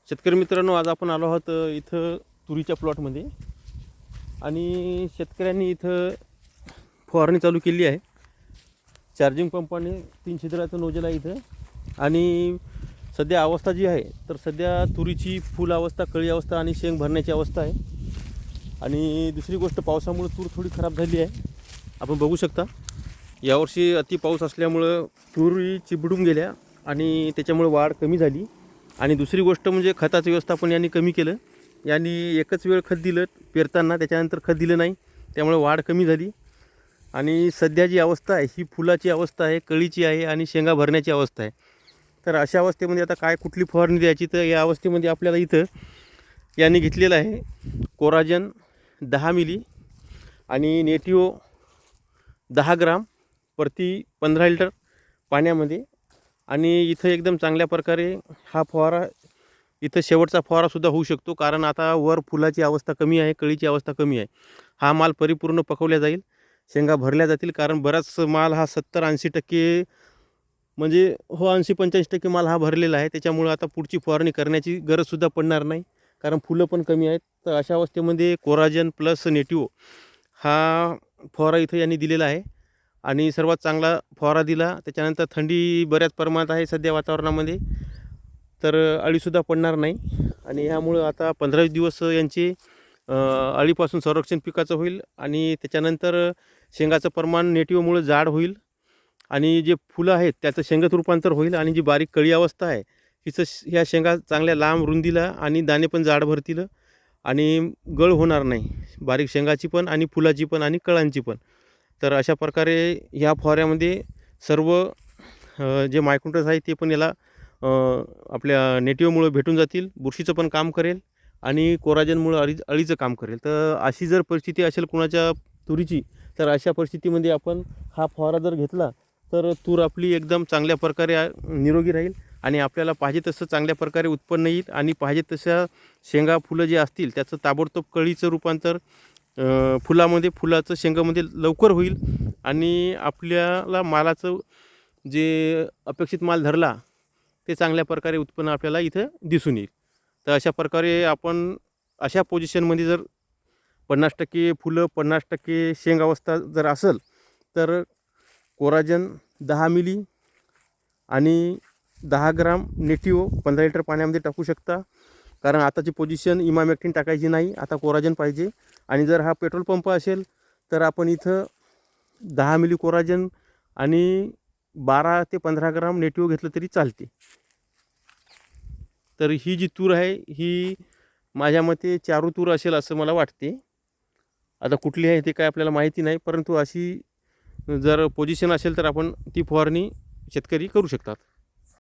शेतकरी मित्रांनो, आज आपण आलो आहोत इथं तुरीच्या प्लॉटमध्ये आणि शेतकऱ्यांनी इथं फवारणी चालू केली आहे. चार्जिंग पंपाने 3 छिद्राचं नोजल आहे इथं. आणि सध्या अवस्था जी आहे तर सध्या तुरीची फुल अवस्था, कळी अवस्था आणि शेंग भरण्याची अवस्था आहे. आणि दुसरी गोष्ट, पावसामुळे तूर थोडी खराब झाली आहे. आपण बघू शकता यावर्षी अति पाऊस असल्यामुळं तुरी चिबडून गेल्या आणि त्याच्यामुळे वाढ कमी झाली. आणि दुसरी गोष्ट म्हणजे खताचं व्यवस्थापन यांनी कमी केलं. यांनी एकच वेळ खत दिलं पेरताना, त्याच्यानंतर खत दिलं नाही, त्यामुळे वाढ कमी झाली. आणि सध्या जी अवस्था आहे ही फुलाची अवस्था आहे, कळीची आहे आणि शेंगा भरण्याची अवस्था आहे. तर अशा अवस्थेमध्ये आता काय कुठली फवारणी द्यायची, तर या अवस्थेमध्ये आपल्याला इथं यांनी घेतलेलं आहे कोराजन 10 मिली आणि नेटिओ 10 ग्राम प्रति 15 लिटर पाण्यामध्ये. आणि इथं एकदम चांगल्या प्रकारे हा फवारा, इथं शेवटचा फवारासुद्धा होऊ शकतो, कारण आता वर फुलाची अवस्था कमी आहे, कळीची अवस्था कमी आहे. हा माल परिपूर्ण पकवल्या जाईल, शेंगा भरल्या जातील, कारण बराच माल हा 70-80% म्हणजे 80-85% माल हा भरलेला आहे. त्याच्यामुळं आता पुढची फवारणी करण्याची गरजसुद्धा पडणार नाही, कारण फुलं पण कमी आहेत. तर अशा अवस्थेमध्ये कोराजन प्लस नेटिओ हा फवारा इथं यांनी दिलेला आहे आणि सर्वात चांगला फवारा दिला. त्याच्यानंतर थंडी बऱ्याच प्रमाणात आहे सध्या वातावरणामध्ये, तर अळीसुद्धा पडणार नाही. आणि ह्यामुळं आता 15-20 दिवस यांचे अळीपासून संरक्षण पिकाचं होईल. आणि त्याच्यानंतर शेंगाचं प्रमाण नेटिओमुळे जाड होईल आणि जे फुलं आहेत त्याचं शेंगत रूपांतर होईल. आणि जी बारीक कळी अवस्था आहे हिचं ह्या शेंगा चांगल्या लांब रुंदीला आणि दाणे पण जाड भरतील आणि गळ होणार नाही, बारीक शेंगाची पण आणि फुलाची पण आणि कळांची पण. तर अशा प्रकारे ह्या फवाऱ्यामध्ये सर्व जे मायक्रोन्यूट्रन्स आहे ते पण याला आपल्या नेटिओमुळे भेटून जातील. बुरशीचं पण काम करेल आणि कोराजनमुळे अळीचं काम करेल. तर अशी जर परिस्थिती असेल कुणाच्या तुरीची, तर अशा परिस्थितीमध्ये आपण हा फवारा जर घेतला तर तूर आपली एकदम चांगल्या प्रकारे निरोगी राहील आणि आपल्याला पाहिजे तसं चांगल्या प्रकारे उत्पन्न येईल. आणि पाहिजे तशा शेंगा फुलं जे असतील त्याचं ताबडतोब कळीचं रूपांतर फुलामध्ये, फुलाचं शेंगामध्ये लवकर होईल आणि आपल्याला मालाचं जे अपेक्षित माल धरला ते चांगल्या प्रकारे उत्पन्न आपल्याला इथं दिसून येईल. तर अशा प्रकारे आपण अशा पोझिशनमध्ये जर 50% फुलं, 50% शेंग अवस्था जर असेल तर कोराजन 10 मिली आणि 10 ग्राम नेटिओ 15 लिटर पाण्यामध्ये टाकू शकता. कारण आताची पोझिशन इमामॅक्टिन टाकायची नाही, आता कोराजन पाहिजे. आणि जर हा पेट्रोल पंप असेल तर आपण इथं 10 मिली कोराजन आणि 12 ते 15 ग्राम नेटिओ घेतलं तरी चालते. तर ही जी तूर आहे ही माझ्या मते चारू तूर असेल असं मला वाटते. आता कुठली आहे ते काय आपल्याला माहिती नाही, परंतु अशी जर पोझिशन असेल तर आपण ती फवारणी शेतकरी करू शकतात.